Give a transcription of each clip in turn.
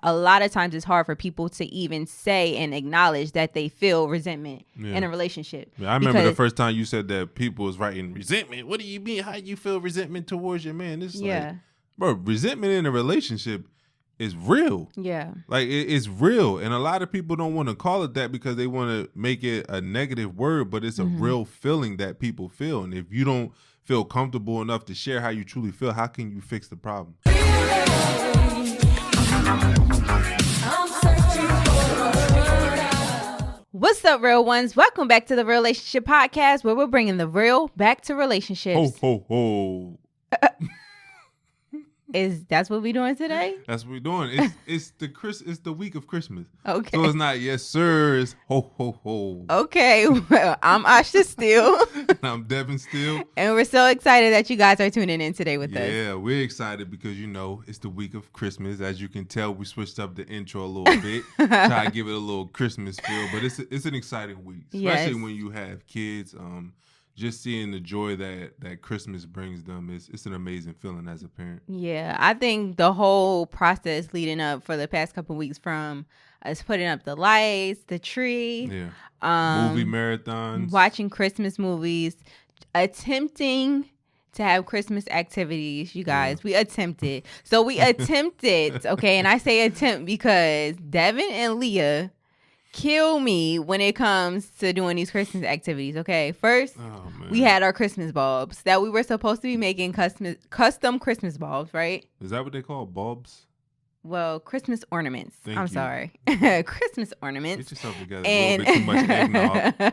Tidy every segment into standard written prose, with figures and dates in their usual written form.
a lot of times it's hard for people to even say and acknowledge that they feel resentment in a relationship. Yeah, I remember the first time you said that people was writing resentment. What do you mean? How you feel resentment towards your man? It's like, bro, resentment in a relationship is real. Yeah. Like it's real. And a lot of people don't want to call it that because they want to make it a negative word, but it's a real feeling that people feel. And if you don't feel comfortable enough to share how you truly feel, how can you fix the problem? What's up, real ones? Welcome back to the Relationship Podcast, where we're bringing the real back to relationships. Ho, ho, ho. That's what we're doing today? That's what we're doing. It's the week of Christmas. Okay. So it's not yes sir, it's ho ho ho. Okay. Well, I'm Asha Steele. And I'm Devin Steele. And we're so excited that you guys are tuning in today with us. Yeah, we're excited because it's the week of Christmas. As you can tell, we switched up the intro a little bit. Try to give it a little Christmas feel, but it's an exciting week, especially when you have kids. Just seeing the joy that Christmas brings them it's an amazing feeling as a parent. Yeah, I think the whole process leading up for the past couple of weeks, from us putting up the lights, the tree, movie marathons, watching Christmas movies, attempting to have Christmas activities. You guys, we attempted. So we attempted, okay, and I say attempt because Devin and Leah kill me when it comes to doing these Christmas activities. Okay, first we had our Christmas bulbs that we were supposed to be making custom Christmas bulbs, right? Is that what they call bulbs? Well, Christmas ornaments. I'm sorry. Christmas ornaments. Get yourself together. A little bit too much eggnog.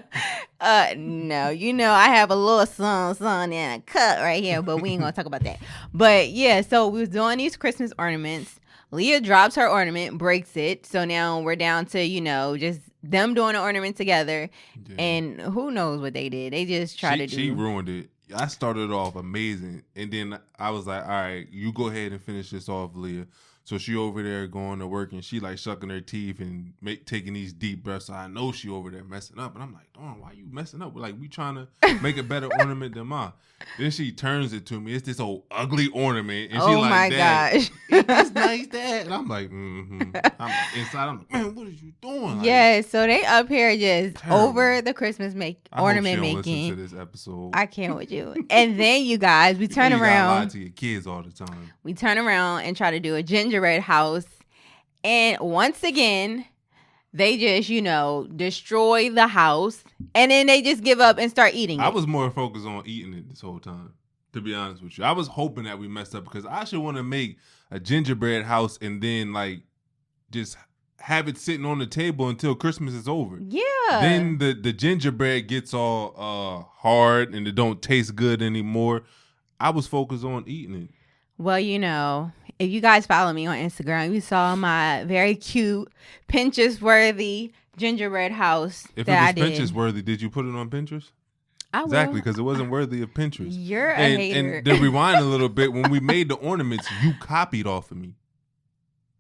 No, I have a little sun and a cut right here, but we ain't gonna talk about that. But yeah, so we was doing these Christmas ornaments. Leah drops her ornament, breaks it. So now we're down to, just them doing the ornament together. Yeah. And who knows what they did. They just tried to do. She ruined it. I started off amazing. And then I was like, all right, you go ahead and finish this off, Leah. So she over there going to work and she like sucking her teeth and taking these deep breaths. So I know she over there messing up. And I'm like, darn, why you messing up? Like, we trying to make a better ornament than mine. Then she turns it to me. It's this old ugly ornament. And she like, my gosh. It's nice, Dad. And I'm like, I'm inside, I'm like, man, what are you doing? Yeah, so they up here just terrible. Over the Christmas ornament making. Listen to this episode. I can't with you. And then you guys, we turn around. You gotta lie to your kids all the time. We turn around and try to do a gingerbread house. And once again, they just, destroy the house. And then they just give up and start eating it. I was more focused on eating it this whole time, to be honest with you. I was hoping that we messed up because I should want to make a gingerbread house and then just have it sitting on the table until Christmas is over. Yeah. Then the gingerbread gets all hard and it don't taste good anymore. I was focused on eating it. Well, if you guys follow me on Instagram, you saw my very cute Pinterest-worthy gingerbread house that I did. If it was Pinterest-worthy, did you put it on Pinterest? I will. Exactly, because it wasn't worthy of Pinterest. You're a hater. And to rewind a little bit, when we made the ornaments, you copied off of me.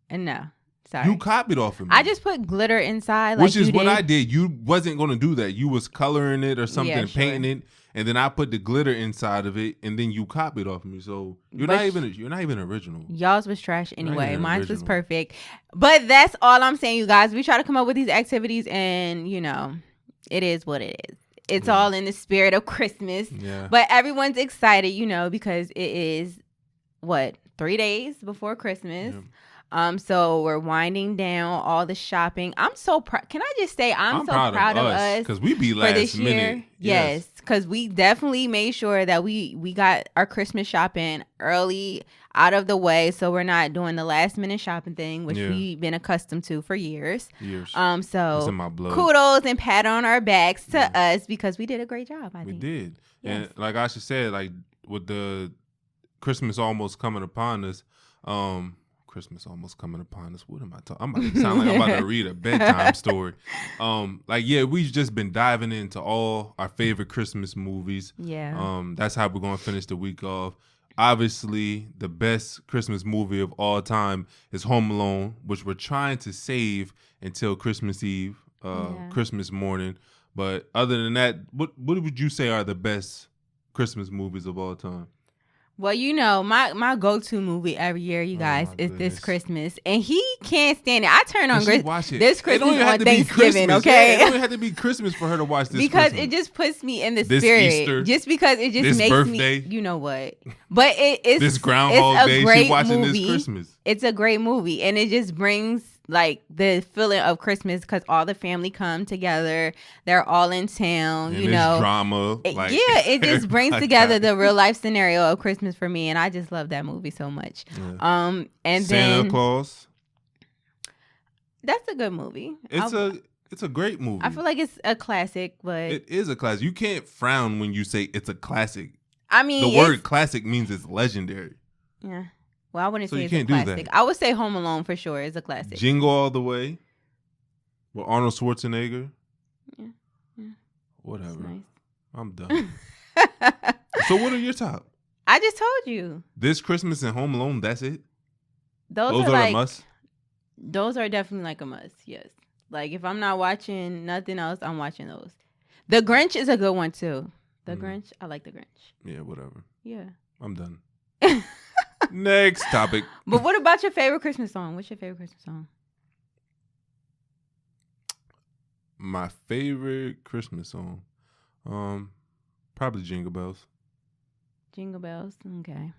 And no. Sorry. You copied off of me. I just put glitter inside. Which is what I did. You wasn't going to do that. You was coloring it or something, painting it. And then I put the glitter inside of it, and then you copied off of me. So you're not even original. Y'all's was trash anyway. Mine was perfect. But that's all I'm saying, you guys. We try to come up with these activities, and it is what it is. It's all in the spirit of Christmas. Yeah. But everyone's excited, because it is 3 days before Christmas. Yeah. So we're winding down all the shopping. I'm so proud. Can I just say I'm so proud of us because we be last minute. Yes, because we definitely made sure that we got our Christmas shopping early out of the way, so we're not doing the last minute shopping thing, which we've been accustomed to for years. So it's in my blood. Kudos and pat on our backs to us because we did a great job. I think we did. Yes. And like Asha said, with the Christmas almost coming upon us. Christmas almost coming upon us. What am I talking? I'm about to sound like I'm about to read a bedtime story. We've just been diving into all our favorite Christmas movies. Yeah. That's how we're gonna finish the week off. Obviously, the best Christmas movie of all time is Home Alone, which we're trying to save until Christmas Eve, Christmas morning. But other than that, what would you say are the best Christmas movies of all time? Well, you know, my go-to movie every year, you guys, is This Christmas. And he can't stand it. I turn on This Christmas on Thanksgiving, okay? Yeah, it don't even have to be Christmas for her to watch this because Christmas. It just puts me in the spirit. Easter, just because it just makes birthday. me, you know what? But it's this Groundhog Day, she's watching movie. This Christmas. It's a great movie. And it just brings like the feeling of Christmas because all the family come together. They're all in town, and you know. Drama. It just brings together the real life scenario of Christmas for me. And I just love that movie so much. Yeah. And Santa Claus. That's a good movie. It's a great movie. I feel like it's a classic, but it is a classic. You can't frown when you say it's a classic. I mean, the word classic means it's legendary. Yeah. Well, I wouldn't say it's a classic. I would say Home Alone for sure is a classic. Jingle All the Way with Arnold Schwarzenegger. Yeah. Whatever. Nice. I'm done. So what are your top? I just told you. This Christmas and Home Alone, that's it? Those are like, a must? Those are definitely like a must, yes. Like if I'm not watching nothing else, I'm watching those. The Grinch is a good one too. The Grinch, I like The Grinch. Yeah, whatever. Yeah. I'm done. Next topic. But what about your favorite Christmas song? What's your favorite Christmas song? My favorite Christmas song? Probably Jingle Bells. Jingle Bells? Okay.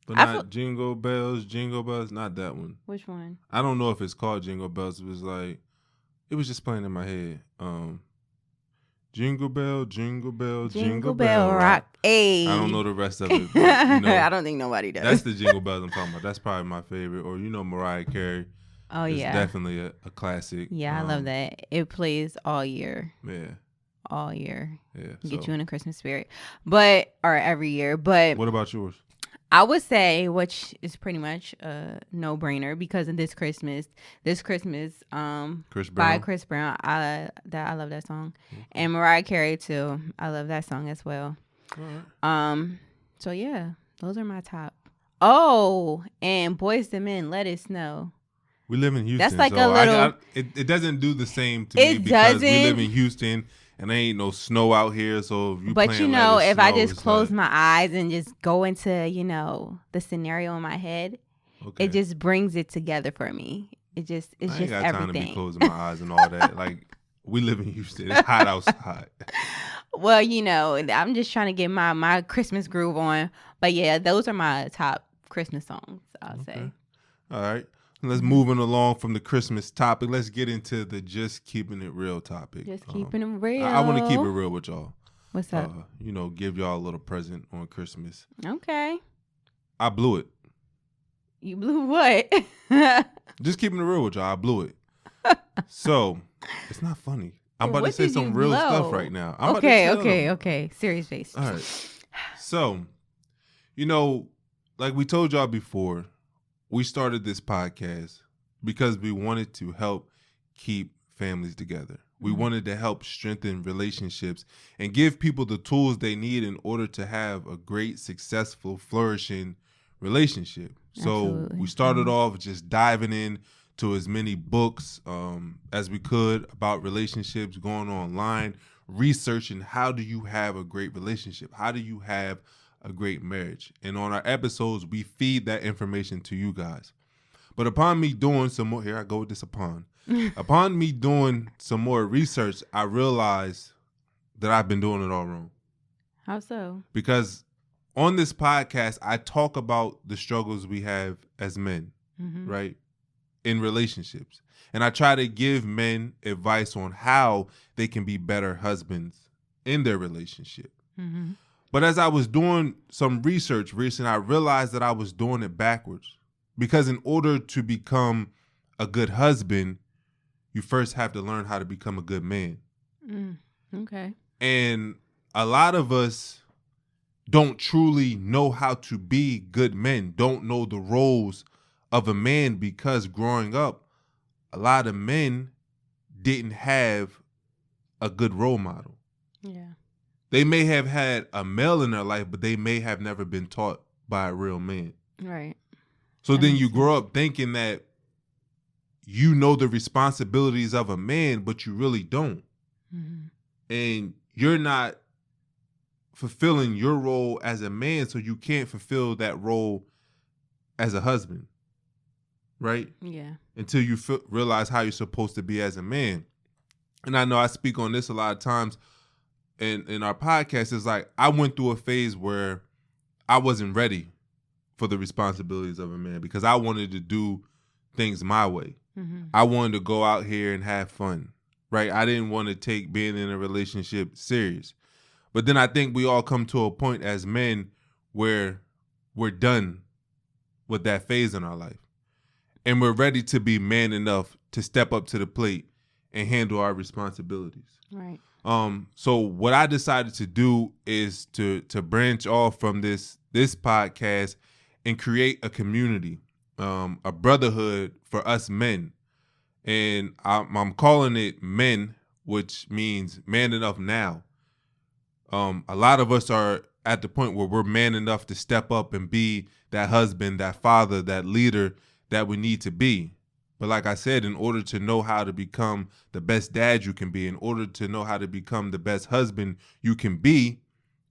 But not Jingle Bells, not that one. Which one? I don't know if it's called Jingle Bells. It was just playing in my head. Jingle bell, jingle bell, jingle bell rock. Hey. I don't know the rest of it. But, I don't think nobody does. That's the Jingle Bells I'm talking about. That's probably my favorite. Or Mariah Carey. Oh yeah, it's definitely a classic. Yeah, I love that. It plays all year. Yeah. All year. Yeah. Get you in a Christmas spirit, or every year. But what about yours? I would say, which is pretty much a no-brainer because of This Christmas, by Chris Brown. I love that song, and Mariah Carey too. I love that song as well. All right. So yeah, those are my top. Oh, and Boyz II Men, Let It Snow. We live in Houston. That's like a little. It doesn't do the same to me because we live in Houston. And there ain't no snow out here, so if if I just close my eyes and just go into, the scenario in my head, it just brings it together for me. It's just everything. I ain't got time to be closing my eyes and all that. Like, we live in Houston. It's hot outside. Well, I'm just trying to get my Christmas groove on. But yeah, those are my top Christmas songs, I'll say. All right. Let's moving along from the Christmas topic. Let's get into the just keeping it real topic. Just keeping it real. I want to keep it real with y'all. What's up? Give y'all a little present on Christmas. Okay. I blew it. You blew what? Just keeping it real with y'all. I blew it. So, it's not funny. I'm about to say some real stuff right now. Okay. Serious face. All right. So, like we told y'all before, we started this podcast because we wanted to help keep families together. We wanted to help strengthen relationships and give people the tools they need in order to have a great, successful, flourishing relationship. So we started off just diving in to as many books as we could about relationships, going online, researching how do you have a great relationship? How do you have a great marriage? And on our episodes, we feed that information to you guys. But upon me doing some more, here I go with this upon me doing some more research, I realized that I've been doing it all wrong. How so? Because on this podcast, I talk about the struggles we have as men, right? In relationships. And I try to give men advice on how they can be better husbands in their relationship. Mm-hmm. But as I was doing some research recently, I realized that I was doing it backwards. Because in order to become a good husband, you first have to learn how to become a good man. Okay. And a lot of us don't truly know how to be good men, don't know the roles of a man, because growing up, a lot of men didn't have a good role model. Yeah. They may have had a male in their life, but they may have never been taught by a real man. Right. So then you grow up thinking that you know the responsibilities of a man, but you really don't. Mm-hmm. And you're not fulfilling your role as a man, so you can't fulfill that role as a husband, right? Yeah. Until you realize how you're supposed to be as a man. And I know I speak on this a lot of times in our podcast. It's like I went through a phase where I wasn't ready for the responsibilities of a man because I wanted to do things my way. Mm-hmm. I wanted to go out here and have fun, right? I didn't want to take being in a relationship serious. But then I think we all come to a point as men where we're done with that phase in our life. And we're ready to be man enough to step up to the plate and handle our responsibilities. Right. So what I decided to do is to branch off from this podcast and create a community, a brotherhood for us men. And I'm calling it Men, which means man enough now. A lot of us are at the point where we're man enough to step up and be that husband, that father, that leader that we need to be. But like I said, in order to know how to become the best dad you can be, in order to know how to become the best husband you can be,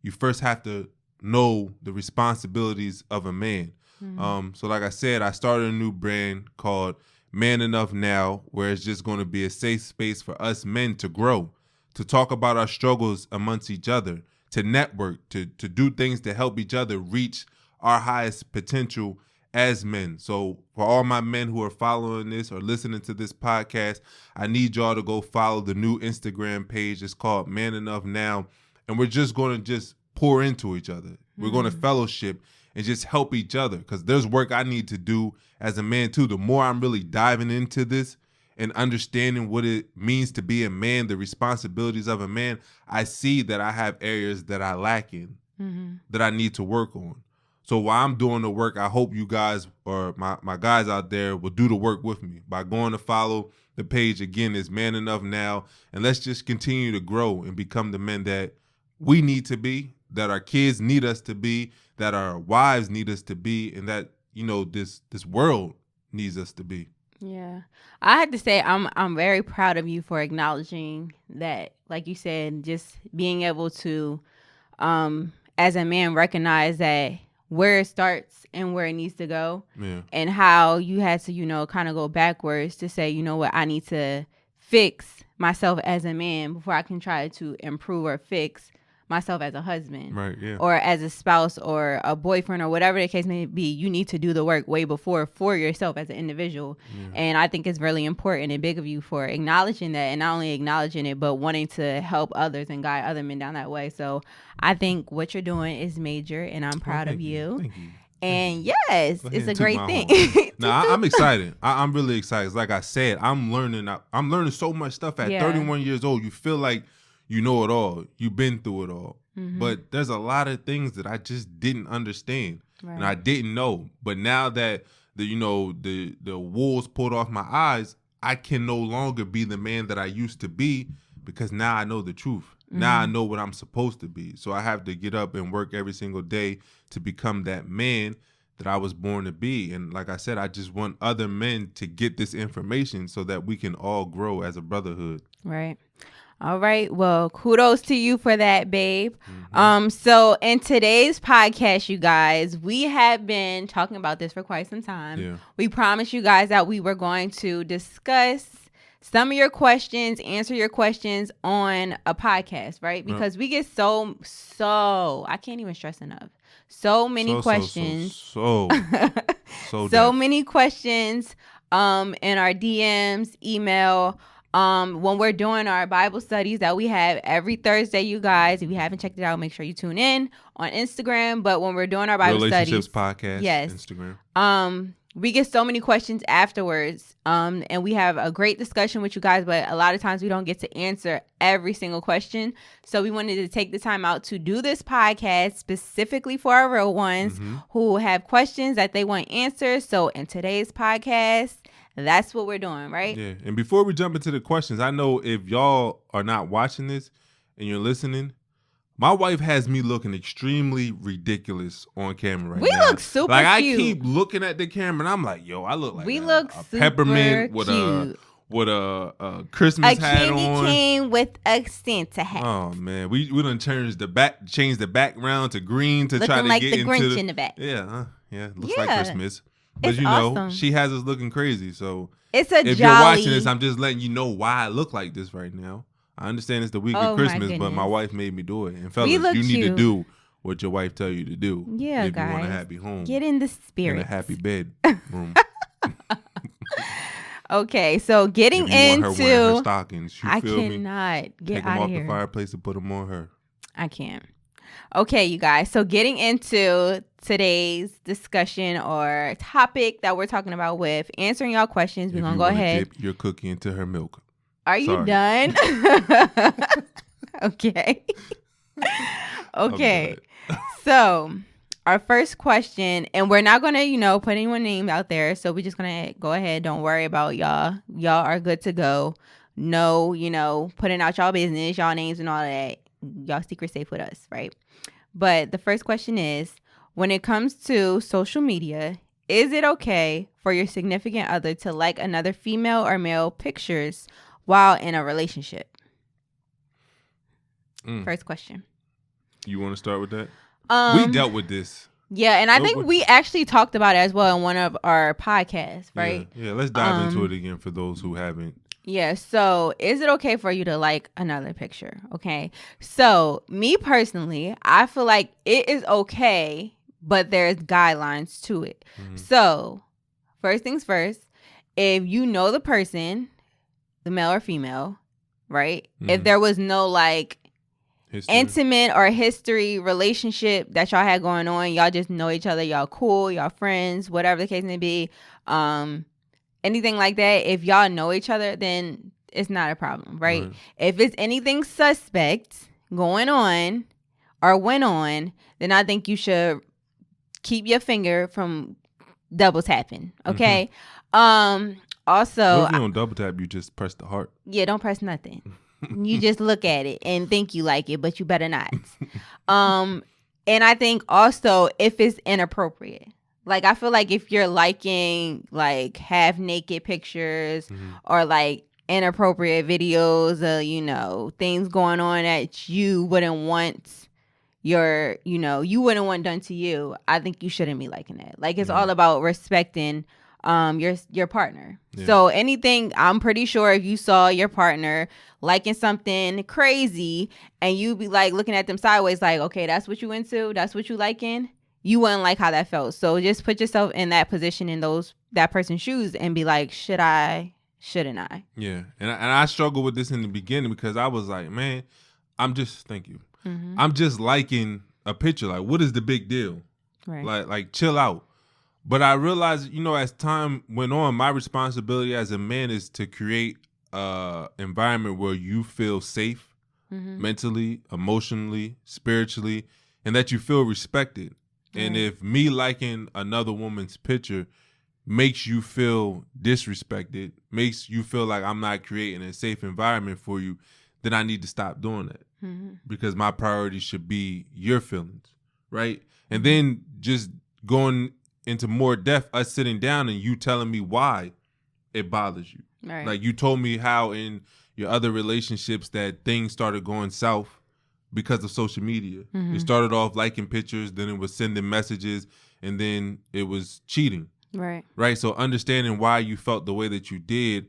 you first have to know the responsibilities of a man. Mm-hmm. So like I said, I started a new brand called Man Enough Now, where it's just going to be a safe space for us men to grow, to talk about our struggles amongst each other, to network, to do things to help each other reach our highest potential as men. So for all my men who are following this or listening to this podcast, I need y'all to go follow the new Instagram page. It's called Man Enough Now. And we're just going to just pour into each other. We're going to fellowship and just help each other, because there's work I need to do as a man too. The more I'm really diving into this and understanding what it means to be a man, the responsibilities of a man, I see that I have areas that I lack in, that I need to work on. So while I'm doing the work, I hope you guys or my guys out there will do the work with me by going to follow the page. Again, it's Man Enough Now. And let's just continue to grow and become the men that we need to be, that our kids need us to be, that our wives need us to be, and that, you know, this world needs us to be. Yeah. I had to say I'm very proud of you for acknowledging that, like you said, just being able to as a man recognize that where it starts and where it needs to go. Yeah. And how you had to, you know, kind of go backwards to say, you know what, I need to fix myself as a man before I can try to improve or fix myself as a husband, right? Yeah. Or as a spouse or a boyfriend or whatever the case may be. You need to do the work way before for yourself as an individual. Yeah. And I think it's really important and big of you for acknowledging that, and not only acknowledging it, but wanting to help others and guide other men down that way. So I think what you're doing is major, and I'm proud of you. Thank you. And yes, it's a great thing. I'm excited. I'm really excited. Like I said, I'm learning so much stuff at 31 years old. You feel like you know it all. You've been through it all. Mm-hmm. But there's a lot of things that I just didn't understand. Right. And I didn't know. But now that the wolves pulled off my eyes, I can no longer be the man that I used to be, because now I know the truth. Mm-hmm. Now I know what I'm supposed to be. So I have to get up and work every single day to become that man that I was born to be. And like I said, I just want other men to get this information so that we can all grow as a brotherhood. Right. All right. Well, kudos to you for that, babe. Mm-hmm. So in today's podcast, you guys, we have been talking about this for quite some time. Yeah. We promised you guys that we were going to discuss some of your questions, answer your questions on a podcast, right? Because we get so I can't even stress enough. So many questions. So many questions in our DMs, email. When we're doing our Bible studies that we have every Thursday, you guys, if you haven't checked it out, make sure you tune in on Instagram. But when we're doing our Bible Relationships studies, podcast, yes, Instagram, we get so many questions afterwards. And we have a great discussion with you guys, but a lot of times we don't get to answer every single question. So we wanted to take the time out to do this podcast specifically for our real ones who have questions that they want answers. So in today's podcast, that's what we're doing, right? Yeah. And before we jump into the questions, I know if y'all are not watching this and you're listening, my wife has me looking extremely ridiculous on camera right now. We look super cute. I keep looking at the camera and I'm like, yo, I look like a peppermint with a with a Christmas hat on. A candy cane with a Santa hat. Oh man, we done changed the background to green to looking try to like get the into Grinch in the back. Yeah, looks like Christmas. But it's you know, awesome. she has us looking crazy. So if you're watching this, I'm just letting you know why I look like this right now. I understand it's the week of Christmas, but my wife made me do it. And fellas, you need to do what your wife tell you to do. Yeah, if guys. you want a happy home. Get in the spirit. In a happy bedroom. Okay, so getting into want her wearing her stockings. I cannot get out of here. Take them off the fireplace and put them on her. I can't. Okay, you guys. So getting into today's discussion or topic that we're talking about with answering y'all questions, we're going to go ahead. Dip your cookie into her milk. Are you done? Okay. Okay. So our first question, and we're not going to, put anyone's name out there. So we're just going to go ahead. Don't worry about y'all. Y'all are good to go. No, putting out y'all business, y'all names and all that. Y'all secret safe with us, right? But the first question is, when it comes to social media, is it okay for your significant other to like another female or male pictures while in a relationship? First question. You want to start with that? We dealt with this. Yeah, and I think we actually talked about it as well in one of our podcasts, right? Yeah, let's dive into it again for those who haven't. Yeah, so is it okay for you to like another picture? Okay. So me personally, I feel like it is okay, but there's guidelines to it. Mm-hmm. So first things first, if you know the person, the male or female, right? Mm-hmm. If there was no intimate or history relationship that y'all had going on, y'all just know each other, y'all cool, y'all friends, whatever the case may be, anything like that, if y'all know each other, then it's not a problem, right? If it's anything suspect going on or went on, then I think you should keep your finger from double tapping, okay? Mm-hmm. Also, if you don't double tap, you just press the heart. Yeah, don't press nothing. You just look at it and think you like it, but you better not. And I think also if it's inappropriate. I feel like if you're liking half naked pictures or inappropriate videos of, things going on that you wouldn't want you wouldn't want done to you, I think you shouldn't be liking that. It's all about respecting your partner. Yeah. So anything, I'm pretty sure if you saw your partner liking something crazy and you be looking at them sideways okay, that's what you into, that's what you liking, you wouldn't like how that felt. So just put yourself in that position in that person's shoes and be like, should I? Shouldn't I? Yeah. And I struggled with this in the beginning because I was like, man, thank you. Mm-hmm. I'm just liking a picture. What is the big deal? Right. Chill out. But I realized, as time went on, my responsibility as a man is to create an environment where you feel safe mentally, emotionally, spiritually, and that you feel respected. And if me liking another woman's picture makes you feel disrespected, makes you feel like I'm not creating a safe environment for you, then I need to stop doing that. Mm-hmm. Because my priority should be your feelings, right? And then just going into more depth, us sitting down and you telling me why it bothers you. Right. You told me how in your other relationships that things started going south because of social media. Mm-hmm. It started off liking pictures, then it was sending messages, and then it was cheating. Right. So understanding why you felt the way that you did,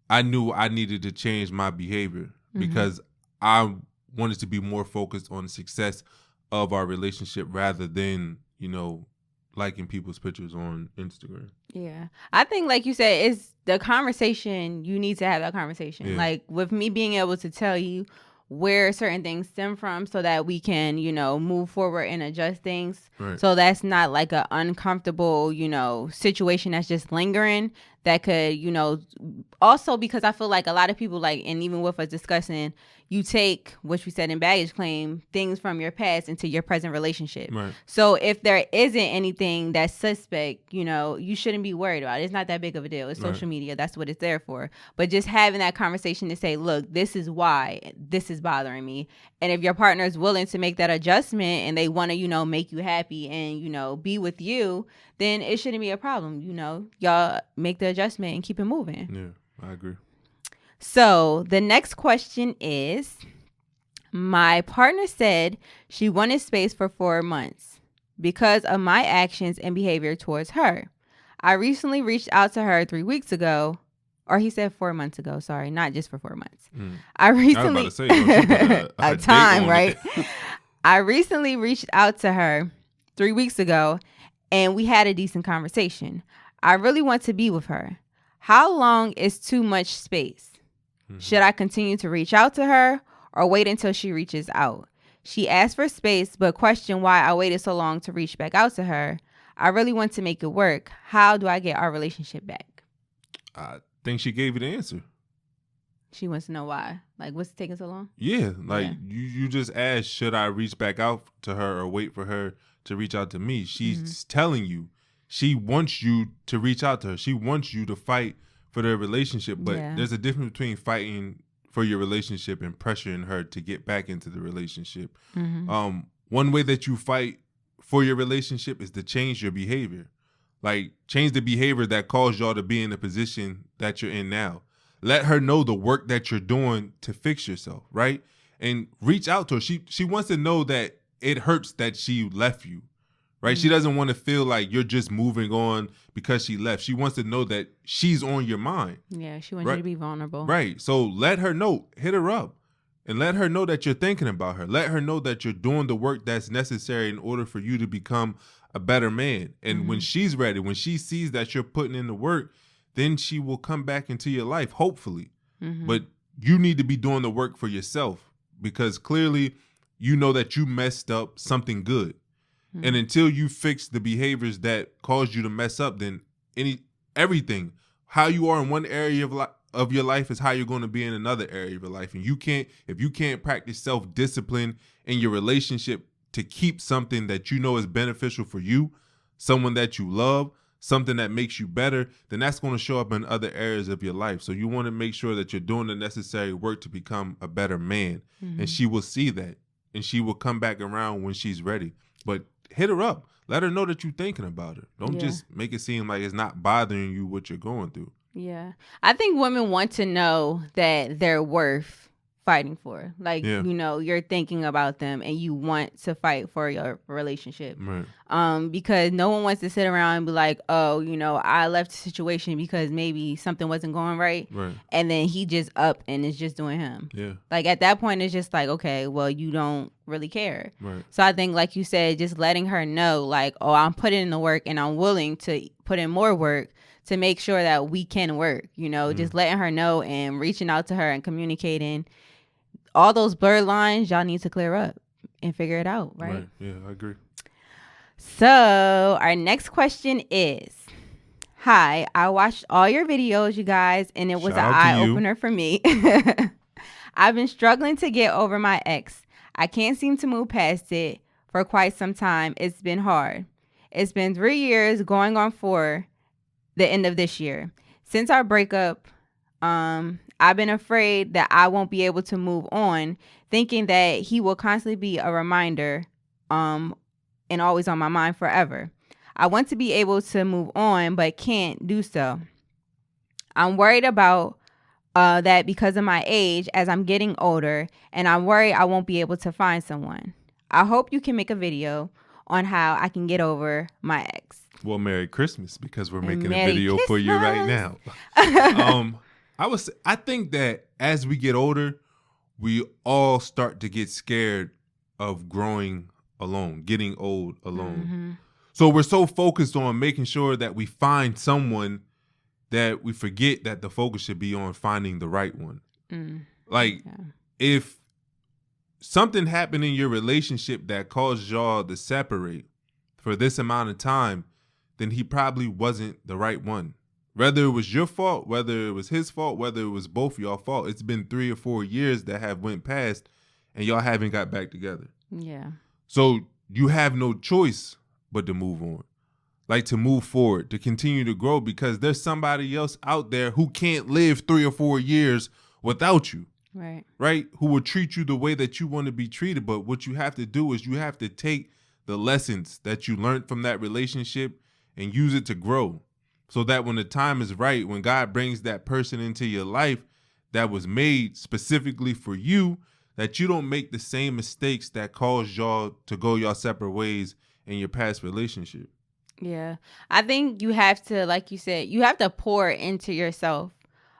I knew I needed to change my behavior because I wanted to be more focused on the success of our relationship rather than, liking people's pictures on Instagram. Yeah. I think, like you said, it's the conversation. You need to have that conversation. Yeah. With me being able to tell you where certain things stem from so that we can, move forward and adjust things. Right. So that's not an uncomfortable, situation that's just lingering that could, also because I feel like a lot of people and even with us discussing, you take, which we said in baggage claim, things from your past into your present relationship. Right. So if there isn't anything that's suspect, you shouldn't be worried about it. It's not that big of a deal. It's social media. That's what it's there for. But just having that conversation to say, look, this is why this is bothering me. And if your partner is willing to make that adjustment and they want to, make you happy and, be with you, then it shouldn't be a problem. Y'all make the adjustment and keep it moving. Yeah, I agree. So the next question is, my partner said she wanted space for 4 months because of my actions and behavior towards her. I recently reached out to her 3 weeks ago, or he said 4 months ago. Sorry, not just for 4 months. I recently, I was about to say, she put a time, date on right? it. I recently reached out to her 3 weeks ago, and we had a decent conversation. I really want to be with her. How long is too much space? Should I continue to reach out to her or wait until she reaches out? She asked for space, but questioned why I waited so long to reach back out to her. I really want to make it work. How do I get our relationship back? I think she gave you the answer. She wants to know why. Like, what's taking so long? Yeah, like you just asked, should I reach back out to her or wait for her to reach out to me? She's telling you she wants you to reach out to her. She wants you to fight for their relationship, but there's a difference between fighting for your relationship and pressuring her to get back into the relationship. One way that you fight for your relationship is to change your behavior. Like, change the behavior that caused y'all to be in the position that you're in now. Let her know the work that you're doing to fix yourself, right? And reach out to her. She wants to know that it hurts that she left you, right? She doesn't want to feel like you're just moving on because she left. She wants to know that she's on your mind. Yeah, she wants you to be vulnerable. Right. So let her know. Hit her up. And let her know that you're thinking about her. Let her know that you're doing the work that's necessary in order for you to become a better man. And when she's ready, when she sees that you're putting in the work, then she will come back into your life, hopefully. But you need to be doing the work for yourself, because clearly you know that you messed up something good. And until you fix the behaviors that caused you to mess up, then everything, how you are in one area of your life is how you're going to be in another area of your life. And if you can't practice self-discipline in your relationship to keep something that you know is beneficial for you, someone that you love, something that makes you better, then that's going to show up in other areas of your life. So you want to make sure that you're doing the necessary work to become a better man. And she will see that, and she will come back around when she's ready. But hit her up. Let her know that you're thinking about her. Don't just make it seem like it's not bothering you what you're going through. Yeah. I think women want to know that they're worth fighting for. Like, you know, you're thinking about them and you want to fight for your relationship. Right. Because no one wants to sit around and be like, oh, you know, I left the situation because maybe something wasn't going right. Right. And then he just up and is just doing him. Yeah. Like, at that point, it's just like, okay, well, you don't really care. Right. So I think, like you said, just letting her know, like, oh, I'm putting in the work and I'm willing to put in more work to make sure that we can work, you know, just letting her know and reaching out to her and communicating. All those blurred lines, y'all need to clear up and figure it out, right? Yeah, I agree. So our next question is, hi, I watched all your videos, you guys, and it was an eye-opener for me. I've been struggling to get over my ex. I can't seem to move past it for quite some time. It's been hard. It's been 3 years going on 4 the end of this year. Since our breakup, I've been afraid that I won't be able to move on, thinking that he will constantly be a reminder and always on my mind forever. I want to be able to move on, but can't do so. I'm worried about that because of my age as I'm getting older, and I'm worried I won't be able to find someone. I hope you can make a video on how I can get over my ex. Well, Merry Christmas, because we're making a video for you right now. I think that as we get older, we all start to get scared of growing alone, getting old alone. So we're so focused on making sure that we find someone that we forget that the focus should be on finding the right one. If something happened in your relationship that caused y'all to separate for this amount of time, then he probably wasn't the right one. Whether it was your fault, whether it was his fault, whether it was both of y'all fault, it's been 3 or 4 years that have went past and y'all haven't got back together. Yeah. So you have no choice but to move on. Like, to move forward, to continue to grow, because there's somebody else out there who can't live 3 or 4 years without you. Right? Who will treat you the way that you want to be treated. But what you have to do is you have to take the lessons that you learned from that relationship and use it to grow. So that when the time is right, when God brings that person into your life, that was made specifically for you, that you don't make the same mistakes that caused y'all to go y'all separate ways in your past relationship. Yeah. I think you have to, like you said, you have to pour into yourself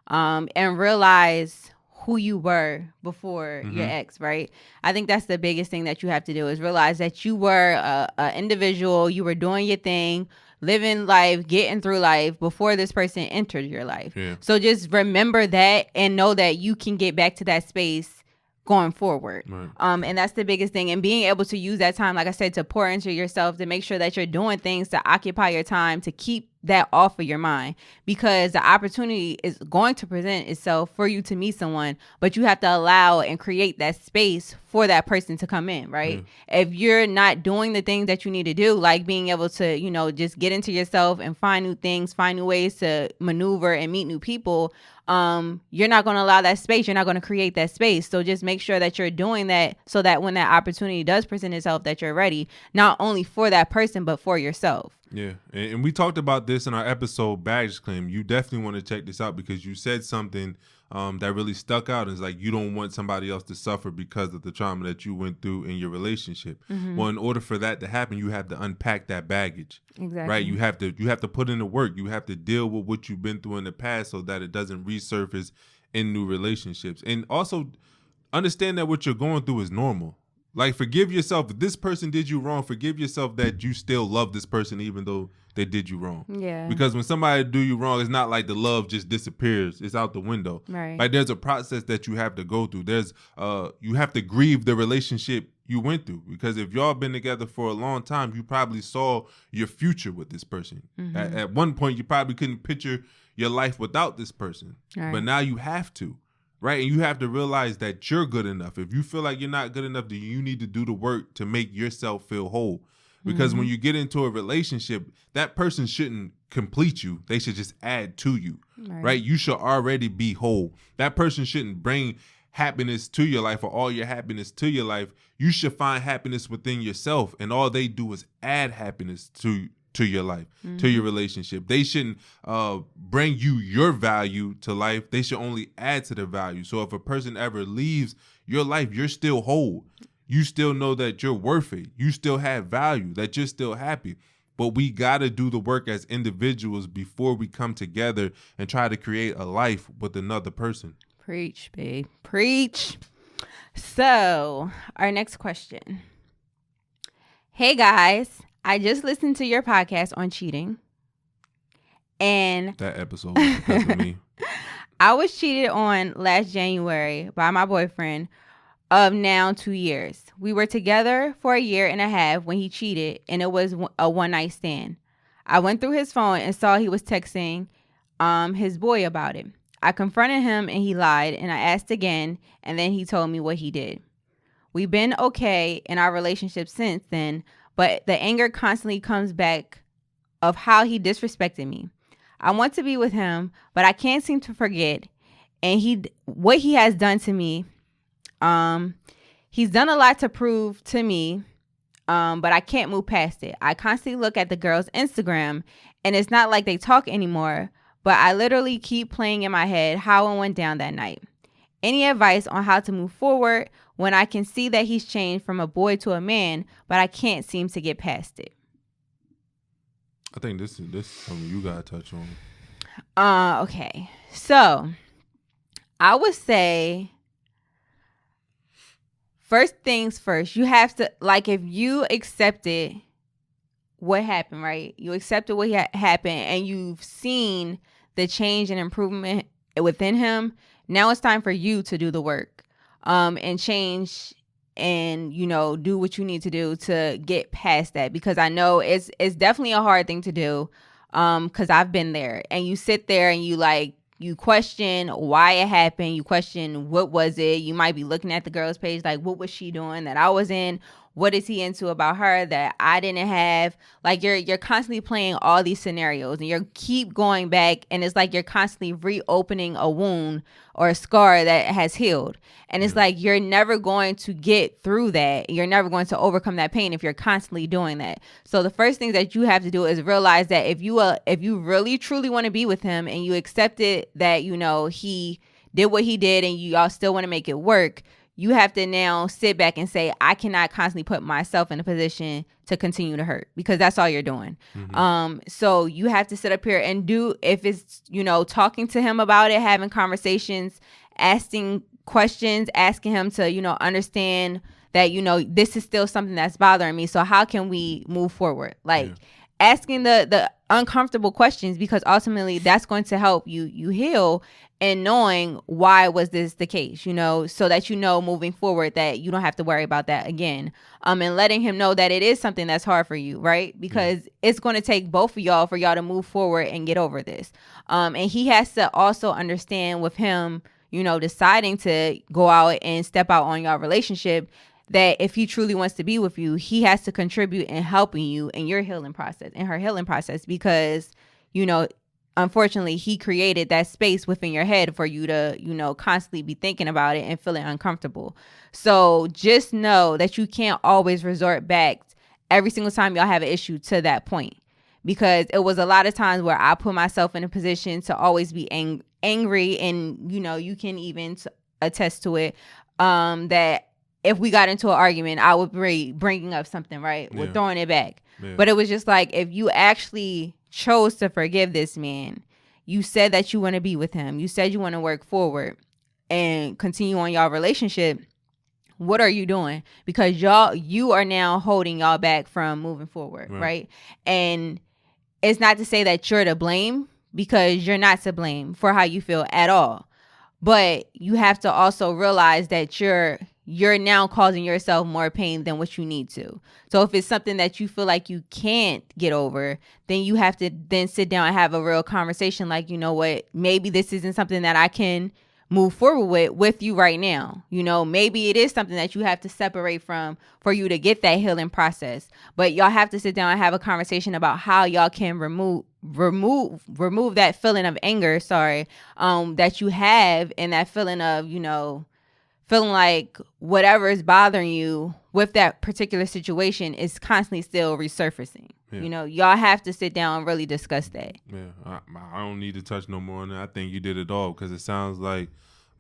and realize who you were before your ex, right? I think that's the biggest thing that you have to do is realize that you were an individual. You were doing your thing, living life, getting through life before this person entered your life. Yeah. So just remember that and know that you can get back to that space going forward. Right. And that's the biggest thing. And being able to use that time, like I said, to pour into yourself, to make sure that you're doing things to occupy your time, to keep that off of your mind, because the opportunity is going to present itself for you to meet someone, but you have to allow and create that space for that person to come in, right? Yeah. If you're not doing the things that you need to do, like being able to, you know, just get into yourself and find new things, find new ways to maneuver and meet new people, you're not going to allow that space. You're not going to create that space. So just make sure that you're doing that so that when that opportunity does present itself, that you're ready, not only for that person, but for yourself. Yeah. And we talked about this in our episode, Baggage Claim. You definitely want to check this out because you said something that really stuck out. It's like you don't want somebody else to suffer because of the trauma that you went through in your relationship. Mm-hmm. Well, in order for that to happen, you have to unpack that baggage. Exactly. Right? You have to put in the work. You have to deal with what you've been through in the past so that it doesn't resurface in new relationships. And also understand that what you're going through is normal. Like, forgive yourself. If this person did you wrong, forgive yourself that you still love this person even though they did you wrong. Yeah. Because when somebody do you wrong, it's not like the love just disappears. It's out the window. Right. Like, there's a process that you have to go through. There's you have to grieve the relationship you went through. Because if y'all been together for a long time, you probably saw your future with this person. Mm-hmm. At one point, you probably couldn't picture your life without this person. Right. But now you have to. Right. And you have to realize that you're good enough. If you feel like you're not good enough, then you need to do the work to make yourself feel whole. Because when you get into a relationship, that person shouldn't complete you. They should just add to you. Right. You should already be whole. That person shouldn't bring happiness to your life or all your happiness to your life. You should find happiness within yourself. And all they do is add happiness to your life, to your relationship. They shouldn't bring you your value to life. They should only add to the value. So if a person ever leaves your life, you're still whole. You still know that you're worth it. You still have value, that you're still happy. But we got to do the work as individuals before we come together and try to create a life with another person. Preach, babe. Preach. So our next question. Hey, guys. I just listened to your podcast on cheating. And that episode was because of me. I was cheated on last January by my boyfriend of now 2 years. We were together for 1.5 years when he cheated, and it was a one-night stand. I went through his phone and saw he was texting his boy about it. I confronted him and he lied, and I asked again, and then he told me what he did. We've been okay in our relationship since then, but the anger constantly comes back of how he disrespected me. I want to be with him, but I can't seem to forget and what he has done to me. He's done a lot to prove to me, but I can't move past it. I constantly look at the girl's Instagram, and it's not like they talk anymore, but I literally keep playing in my head how it went down that night. Any advice on how to move forward when I can see that he's changed from a boy to a man, but I can't seem to get past it? I think this is something you gotta touch on. Okay. So I would say, first things first, you have to, like, if you accepted what happened, right? You accepted what happened and you've seen the change and improvement within him. Now it's time for you to do the work, and change and, you know, do what you need to do to get past that. Because I know it's definitely a hard thing to do, because I've been there. And you sit there and you question why it happened. You question what was it. You might be looking at the girl's page like, what was she doing that I was in? What is he into about her that I didn't have? Like, you're constantly playing all these scenarios and you keep going back, and it's like you're constantly reopening a wound or a scar that has healed. And it's like you're never going to get through that. You're never going to overcome that pain if you're constantly doing that. So the first thing that you have to do is realize that if you really truly want to be with him and you accepted that, you know, he did what he did and y'all still want to make it work, you have to now sit back and say, I cannot constantly put myself in a position to continue to hurt, because that's all you're doing. So you have to sit up here and if it's, talking to him about it, having conversations, asking questions, asking him to, understand that, this is still something that's bothering me. So how can we move forward? Asking the uncomfortable questions, because ultimately that's going to help you heal, and knowing why was this the case, so that moving forward that you don't have to worry about that again. And letting him know that it is something that's hard for you, right? Because it's going to take both of y'all for y'all to move forward and get over this. And he has to also understand, with him, deciding to go out and step out on y'all relationship, that if he truly wants to be with you, he has to contribute in helping you in your healing process, in her healing process, because, unfortunately, he created that space within your head for you to, constantly be thinking about it and feeling uncomfortable. So just know that you can't always resort back every single time y'all have an issue to that point, because it was a lot of times where I put myself in a position to always be angry, and, you can even attest to it, that if we got into an argument, I would be bringing up something, right? We're throwing it back. Yeah. But it was just like, if you actually chose to forgive this man, you said that you want to be with him, you said you want to work forward and continue on y'all relationship, what are you doing? Because you are now holding y'all back from moving forward, right? And it's not to say that you're to blame, because you're not to blame for how you feel at all. But you have to also realize that you're now causing yourself more pain than what you need to. So if it's something that you feel like you can't get over, then you have to then sit down and have a real conversation. Like, you know what, maybe this isn't something that I can move forward with you right now. Maybe it is something that you have to separate from for you to get that healing process. But y'all have to sit down and have a conversation about how y'all can remove that feeling of anger, that you have, and that feeling of, feeling like whatever is bothering you with that particular situation is constantly still resurfacing. Y'all have to sit down and really discuss that. I don't need to touch no more on that. I think you did it all, because it sounds like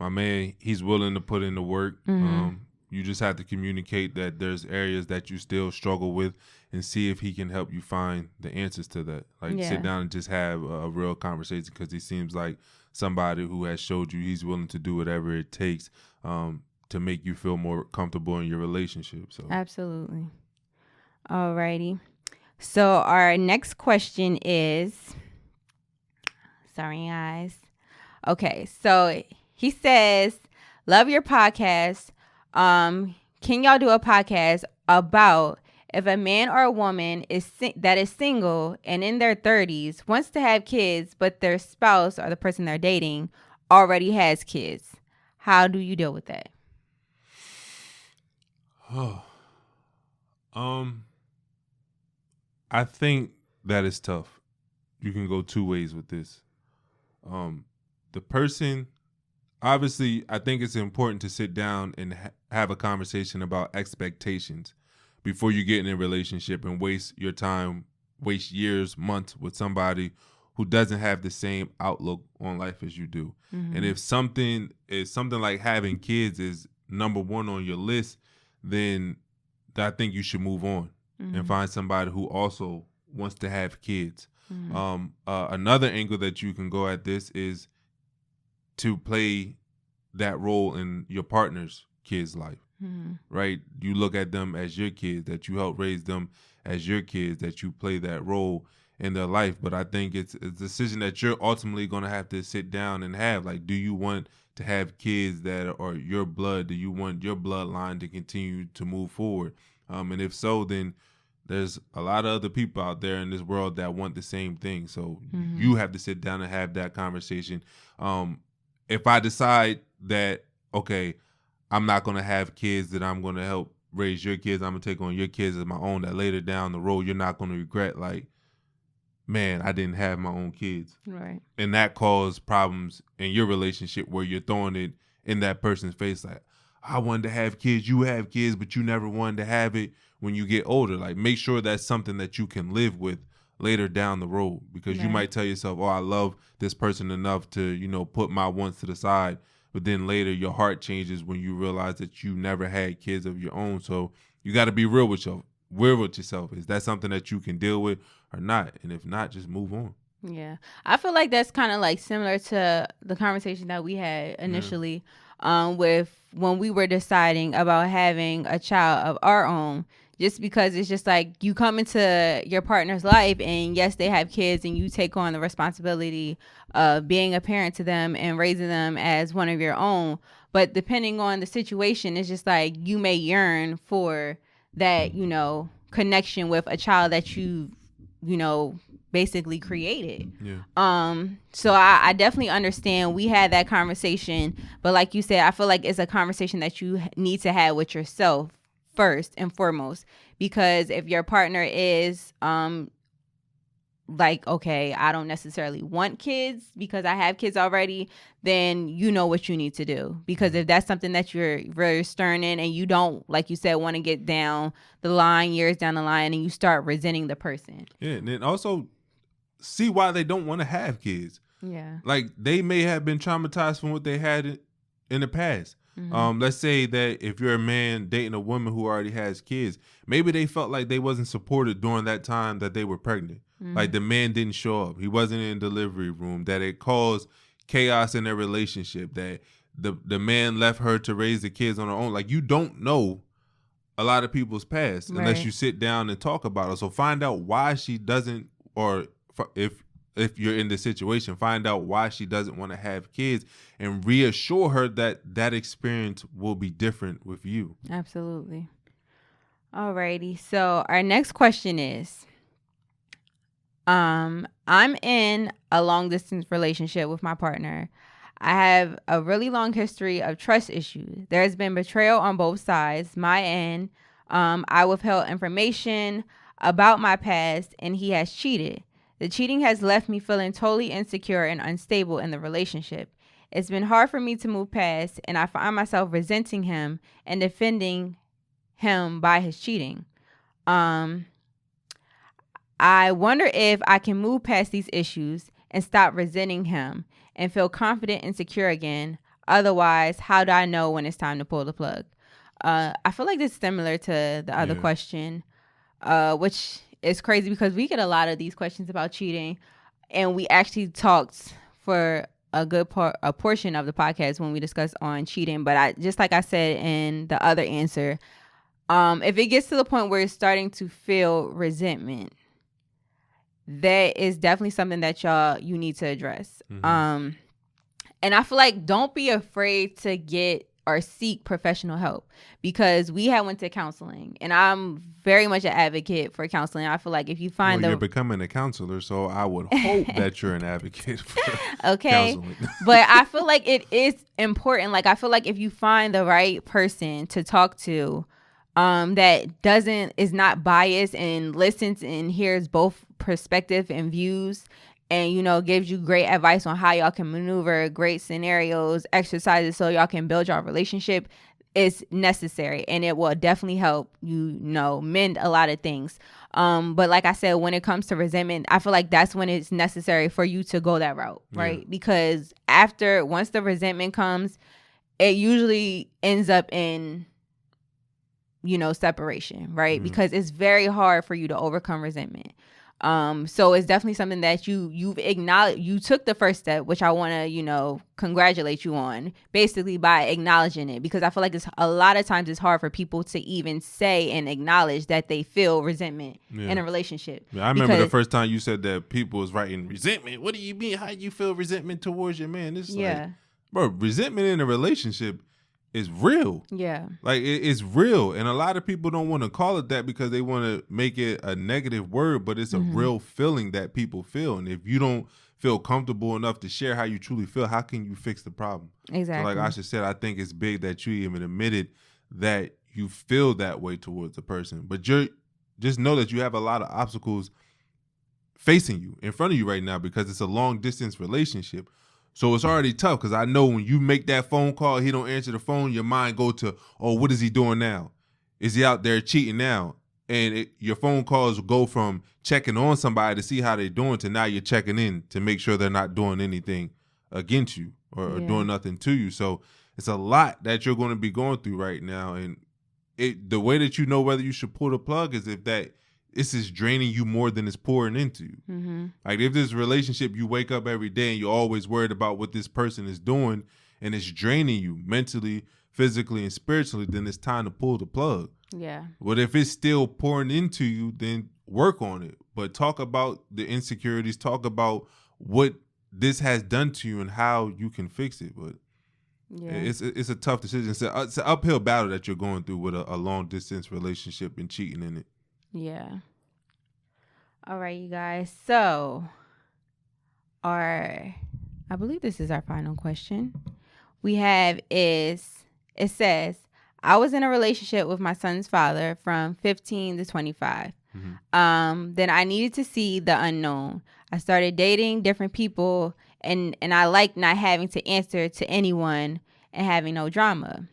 my man, he's willing to put in the work. You just have to communicate that there's areas that you still struggle with, and see if he can help you find the answers to that. Sit down and just have a real conversation, because he seems like somebody who has showed you he's willing to do whatever it takes to make you feel more comfortable in your relationship. So absolutely. Alrighty. So our next question is, sorry guys. Okay, so he says, love your podcast. Can y'all do a podcast about if a man or a woman that is single and in their 30s wants to have kids, but their spouse or the person they're dating already has kids? How do you deal with that? I think that is tough. You can go two ways with this. The person, obviously, I think it's important to sit down and have a conversation about expectations before you get in a relationship and waste your time, waste years, months with somebody who doesn't have the same outlook on life as you do. And if something like having kids is number one on your list, then I think you should move on and find somebody who also wants to have kids. Another angle that you can go at this is to play that role in your partner's kid's life, right? You look at them as your kids, that you help raise them as your kids, that you play that role in their life. But I think it's a decision that you're ultimately going to have to sit down and have. Like, do you want to have kids that are your blood? Do you want your bloodline to continue to move forward? And if so, then there's a lot of other people out there in this world that want the same thing. So you have to sit down and have that conversation. If I decide that, okay, I'm not going to have kids, that I'm going to help raise your kids, I'm going to take on your kids as my own, that later down the road, you're not going to regret, like, man, I didn't have my own kids. Right. And that caused problems in your relationship where you're throwing it in that person's face like, I wanted to have kids, you have kids, but you never wanted to have it when you get older. Like, make sure that's something that you can live with later down the road, because you might tell yourself, oh, I love this person enough to, put my wants to the side. but then later your heart changes when you realize that you never had kids of your own. So you got to be real with yourself. Is that something that you can deal with or not? And if not, just move on. Yeah. I feel like that's kind of like similar to the conversation that we had initially with when we were deciding about having a child of our own. Just because it's just like you come into your partner's life and yes, they have kids and you take on the responsibility of being a parent to them and raising them as one of your own. But depending on the situation, it's just like you may yearn for that, you know, connection with a child that you know, basically created. Yeah. So I definitely understand. We had that conversation, but like you said, I feel like it's a conversation that you need to have with yourself first and foremost, because if your partner is like, okay, I don't necessarily want kids because I have kids already, then you know what you need to do. Because if that's something that you're very stern in and you don't, like you said, want to get down the line, years down the line, and you start resenting the person. Yeah, and then also see why they don't want to have kids. Yeah. Like they may have been traumatized from what they had in the past. Let's say that if you're a man dating a woman who already has kids, maybe they felt like they wasn't supported during that time that they were pregnant. Like the man didn't show up. He wasn't in the delivery room, that it caused chaos in their relationship, that the man left her to raise the kids on her own. Like you don't know a lot of people's past unless you sit down and talk about it. So find out why she doesn't, or if you're in the situation, find out why she doesn't want to have kids and reassure her that that experience will be different with you. Absolutely. Alrighty. So our next question is, I'm in a long distance relationship with my partner. I have a really long history of trust issues. There has been betrayal on both sides. My end, I withheld information about my past and he has cheated. The cheating has left me feeling totally insecure and unstable in the relationship. It's been hard for me to move past, and I find myself resenting him and defending him by his cheating. I wonder if I can move past these issues and stop resenting him and feel confident and secure again. Otherwise, how do I know when it's time to pull the plug? I feel like this is similar to the other question, which is crazy because we get a lot of these questions about cheating, and we actually talked for a portion of the podcast when we discussed on cheating. But just like I said in the other answer, if it gets to the point where it's starting to feel resentment, that is definitely something that you need to address. And I feel like don't be afraid to get or seek professional help, because we had went to counseling, and I'm very much an advocate for counseling. I feel like if you find you're becoming a counselor, so I would hope that you're an advocate for counseling. But I feel like it is important. Like I feel like if you find the right person to talk to, that is not biased and listens and hears both perspective and views, and, you know, gives you great advice on how y'all can maneuver, great scenarios, exercises, so y'all can build your relationship, is necessary. And it will definitely help, you know, mend a lot of things. But like I said, when it comes to resentment, I feel like that's when it's necessary for you to go that route, right? Yeah. Because once the resentment comes, it usually ends up in, you know, separation, right? Because it's very hard for you to overcome resentment. So it's definitely something that you've acknowledged. You took the first step, which I want to, you know, congratulate you on, basically by acknowledging it, because I feel like a lot of times it's hard for people to even say and acknowledge that they feel resentment in a relationship. Yeah, I remember the first time you said that people was writing resentment. What do you mean? How you feel resentment towards your man? It's like, bro, resentment in a relationship is real. Yeah. Like it's real. And a lot of people don't want to call it that because they want to make it a negative word, but it's a real feeling that people feel. And if you don't feel comfortable enough to share how you truly feel, how can you fix the problem? Exactly. So like Asha said, I think it's big that you even admitted that you feel that way towards the person. But just know that you have a lot of obstacles facing you, in front of you right now, because it's a long distance relationship. So it's already tough, because I know when you make that phone call, he don't answer the phone, your mind go to, oh, what is he doing now? Is he out there cheating now? And your phone calls go from checking on somebody to see how they're doing to now you're checking in to make sure they're not doing anything against you or doing nothing to you. So it's a lot that you're going to be going through right now. And the way that you know whether you should pull the plug is if that this is draining you more than it's pouring into you. Mm-hmm. Like if this relationship, you wake up every day and you're always worried about what this person is doing and it's draining you mentally, physically, and spiritually, then it's time to pull the plug. Yeah. But if it's still pouring into you, then work on it. But talk about the insecurities, talk about what this has done to you and how you can fix it. But it's a tough decision. It's an uphill battle that you're going through with a long distance relationship and cheating in it. Yeah. All right, you guys. So, I believe this is our final question. We have it says, I was in a relationship with my son's father from 15 to 25. Mm-hmm. Then I needed to see the unknown. I started dating different people, and I liked not having to answer to anyone and having no drama.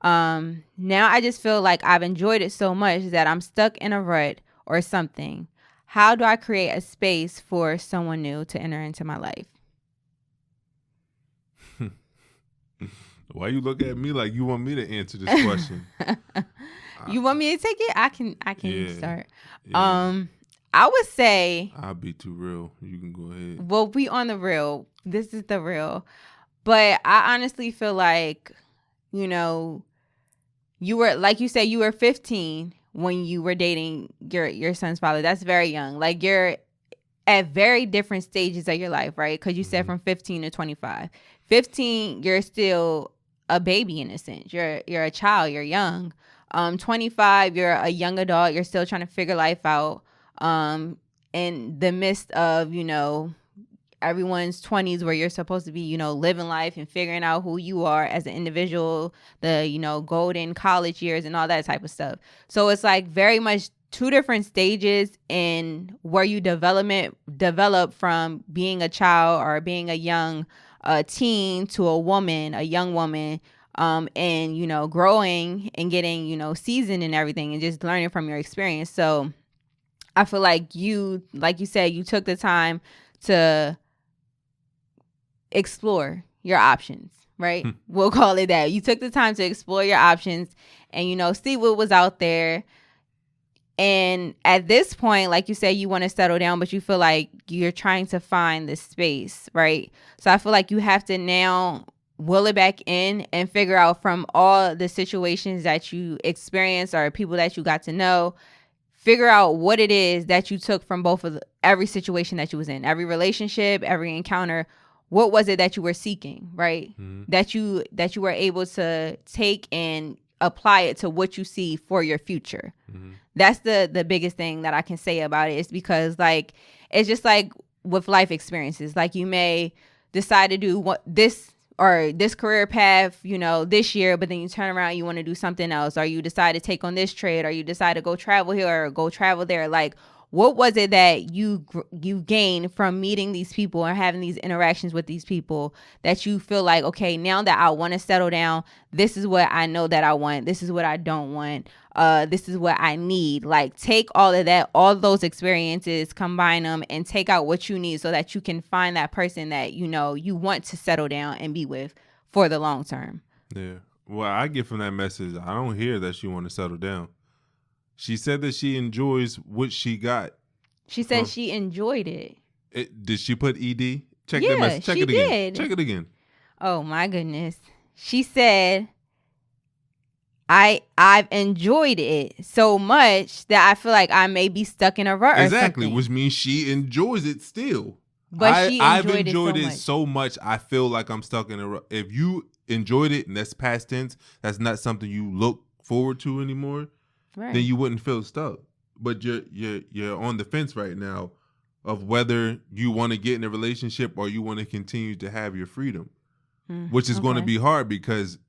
Now I just feel like I've enjoyed it so much that I'm stuck in a rut or something. How do I create a space for someone new to enter into my life? Why you look at me like you want me to answer this question? You want me to take it? I can start. Yeah. I would say I'll be too real. You can go ahead. Well, we on the real. This is the real. But I honestly feel like, you were, like you said, you were 15 when you were dating your son's father. That's very young. Like, you're at very different stages of your life, right? Because you said from 15 to 25. 15, you're still a baby in a sense. You're a child. You're young. 25, you're a young adult. You're still trying to figure life out. In the midst of, everyone's 20s where you're supposed to be, living life and figuring out who you are as an individual, the, golden college years and all that type of stuff. So it's like very much two different stages in where you develop from being a child or being a young teen to a young woman, and, growing and getting, seasoned and everything and just learning from your experience. So I feel like you said, you took the time to explore your options, right? We'll call it that. You took the time to explore your options and, see what was out there. And at this point, like you said, you want to settle down, but you feel like you're trying to find the space, right? So I feel like you have to now will it back in and figure out from all the situations that you experienced or people that you got to know, figure out what it is that you took from every situation that you was in, every relationship, every encounter. What was it that you were seeking, right? Mm-hmm. That you were able to take and apply it to what you see for your future. Mm-hmm. That's the biggest thing that I can say about it, is because like it's just like with life experiences. Like you may decide to do this career path, this year, but then you turn around, you want to do something else, or you decide to take on this trade, or you decide to go travel here or go travel there. Like, what was it that you gained from meeting these people or having these interactions with these people that you feel like, okay, now that I want to settle down, this is what I know that I want. This is what I don't want. This is what I need. Like, take all of that, all those experiences, combine them and take out what you need so that you can find that person that, you want to settle down and be with for the long term. Yeah. Well, I get from that message, I don't hear that she want to settle down. She said that she enjoys what she got. She said she enjoyed it. Did she put ED? Check the message. Check it again. Did. Check it again. Oh my goodness. She said, I've enjoyed it so much that I feel like I may be stuck in a rut. Exactly, or something. Which means she enjoys it still. But I've enjoyed it so much. I feel like I'm stuck in a rut. If you enjoyed it and that's past tense, that's not something you look forward to anymore. Right. Then you wouldn't feel stuck. But you're on the fence right now of whether you want to get in a relationship or you want to continue to have your freedom, which is going to be hard because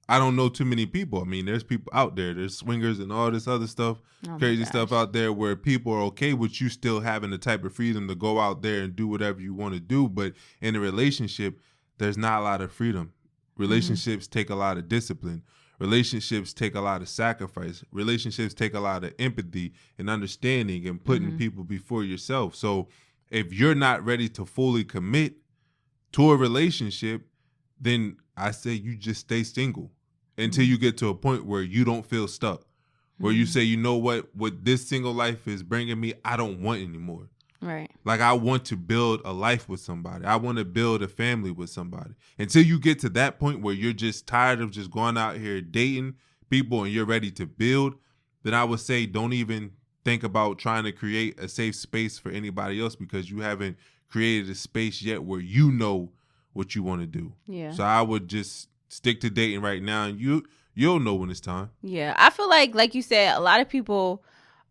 I don't know too many people. I mean, there's people out there, there's swingers and all this other stuff, crazy stuff out there where people are okay with you still having the type of freedom to go out there and do whatever you want to do. But in a relationship, there's not a lot of freedom. Relationships take a lot of discipline. Relationships take a lot of sacrifice. Relationships take a lot of empathy and understanding and putting people before yourself. So if you're not ready to fully commit to a relationship, then I say you just stay single until you get to a point where you don't feel stuck, where you say, you know what this single life is bringing me, I don't want anymore. Right. Like, I want to build a life with somebody. I want to build a family with somebody. Until you get to that point where you're just tired of just going out here dating people and you're ready to build, then I would say don't even think about trying to create a safe space for anybody else, because you haven't created a space yet where you know what you want to do. Yeah. So I would just stick to dating right now, and you'll know when it's time. Yeah. I feel like you said, a lot of people,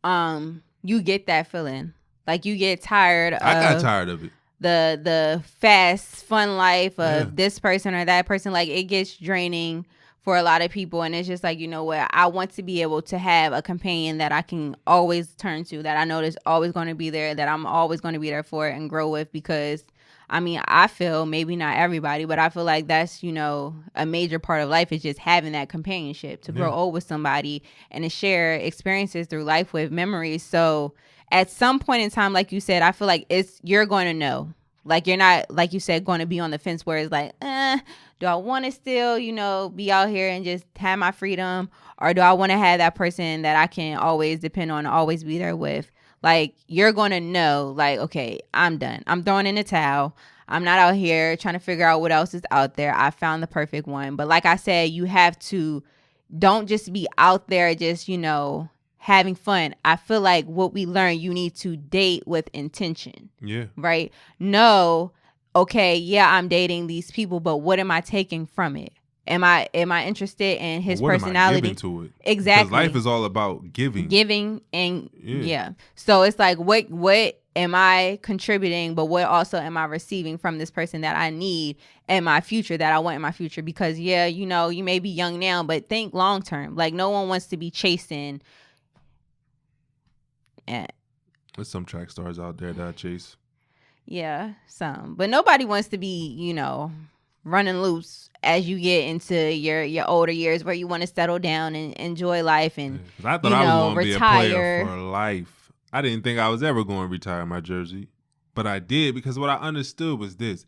you get that feeling. Like, you get tired of... I got tired of it. The fast, fun life of this person or that person. Like, it gets draining for a lot of people. And it's just like, you know what? I want to be able to have a companion that I can always turn to, that I know is always going to be there, that I'm always going to be there for and grow with. Because, I mean, I feel, maybe not everybody, but I feel like that's, you know, a major part of life is just having that companionship, to grow old with somebody and to share experiences through life with, memories. So at some point in time, like you said, I feel like you're going to know. Like, you're not, like you said, going to be on the fence where it's like, do I want to still, you know, be out here and just have my freedom? Or do I want to have that person that I can always depend on, always be there with? Like, you're going to know, like, okay, I'm done. I'm throwing in the towel. I'm not out here trying to figure out what else is out there. I found the perfect one. But like I said, you have to, don't just be out there just, you know, having fun. I feel like what we learn, you need to date with intention. Yeah. Right? No, okay, yeah, I'm dating these people, but what am I taking from it? Am I interested in his personality? Am I giving to it? Exactly. Because life is all about giving. Giving and So it's like, what am I contributing, but what also am I receiving from this person that I need in my future, that I want in my future? Because you know, you may be young now, but think long term. Like, no one wants to be chasing. There's some track stars out there that I chase. Yeah, some. But nobody wants to be, you know, running loose as you get into your older years, where you want to settle down and enjoy life and, I thought I was going to be a player for life. I didn't think I was ever going to retire my jersey. But I did, because what I understood was this.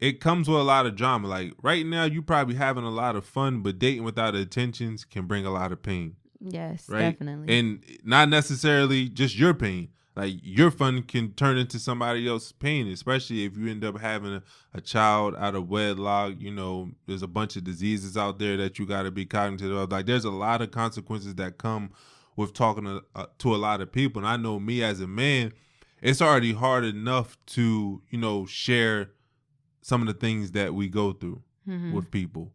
It comes with a lot of drama. Like, right now, you probably having a lot of fun, but dating without intentions can bring a lot of pain. Yes, right? Definitely. And not necessarily just your pain. Like, your fun can turn into somebody else's pain, especially if you end up having a child out of wedlock. You know, there's a bunch of diseases out there that you got to be cognizant of. Like, there's a lot of consequences that come with talking to a lot of people. And I know me as a man, it's already hard enough to, you know, share some of the things that we go through with people.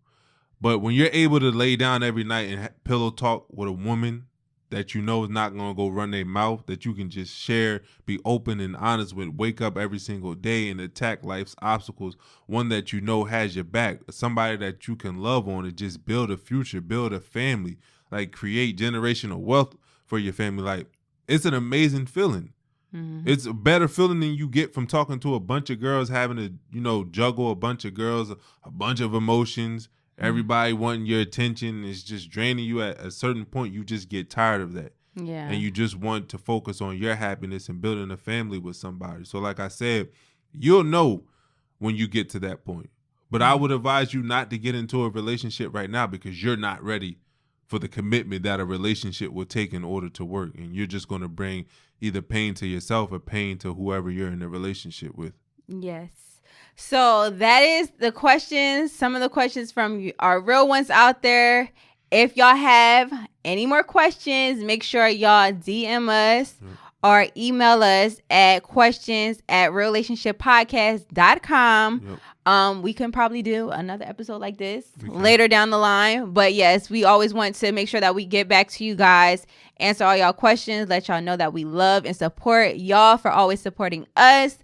But when you're able to lay down every night and pillow talk with a woman that you know is not going to go run their mouth, that you can just share, be open and honest with, wake up every single day and attack life's obstacles, one that you know has your back, somebody that you can love on and just build a future, build a family, like create generational wealth for your family. Like, it's an amazing feeling. It's a better feeling than you get from talking to a bunch of girls, having to, you know, juggle a bunch of girls, a bunch of emotions. Everybody wanting your attention is just draining you. At a certain point, you just get tired of that. Yeah. And you just want to focus on your happiness and building a family with somebody. So like I said, you'll know when you get to that point. But I would advise you not to get into a relationship right now, because you're not ready for the commitment that a relationship will take in order to work. And you're just going to bring either pain to yourself or pain to whoever you're in a relationship with. Yes. So that is the questions, some of the questions from our real ones out there. If y'all have any more questions, make sure y'all DM us or email us at questions@realrelationshippodcast.com. We can probably do another episode like this later down the line. But yes, we always want to make sure that we get back to you guys, answer all y'all questions, let y'all know that we love and support y'all for always supporting us.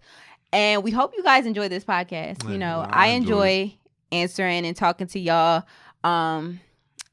And we hope you guys enjoy this podcast. You know, I enjoy answering and talking to y'all.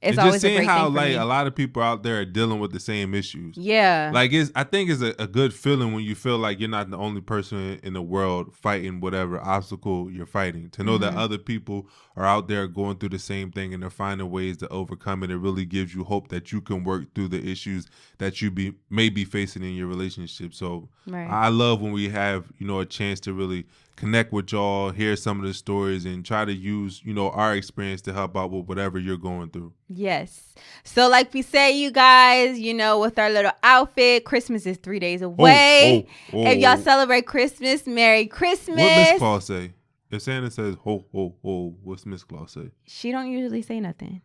It's always just seeing a great how thing for like me. A lot of people out there are dealing with the same issues. Yeah. Like I think it's a good feeling when you feel like you're not the only person in the world fighting whatever obstacle you're fighting. To know that other people are out there going through the same thing and they're finding ways to overcome it. It really gives you hope that you can work through the issues that may be facing in your relationship. So I love when we have, you know, a chance to really connect with y'all, hear some of the stories, and try to use, our experience to help out with whatever you're going through. Yes. So like we say, you guys, with our little outfit, Christmas is 3 days away. If y'all celebrate Christmas, Merry Christmas. What Miss Claus say? If Santa says ho, ho, ho, what's Miss Claus say? She don't usually say nothing.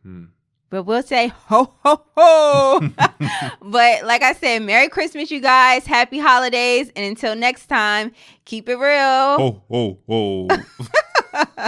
But we'll say ho, ho, ho. But like I said, Merry Christmas, you guys. Happy holidays. And until next time, keep it real. Ho, ho, ho.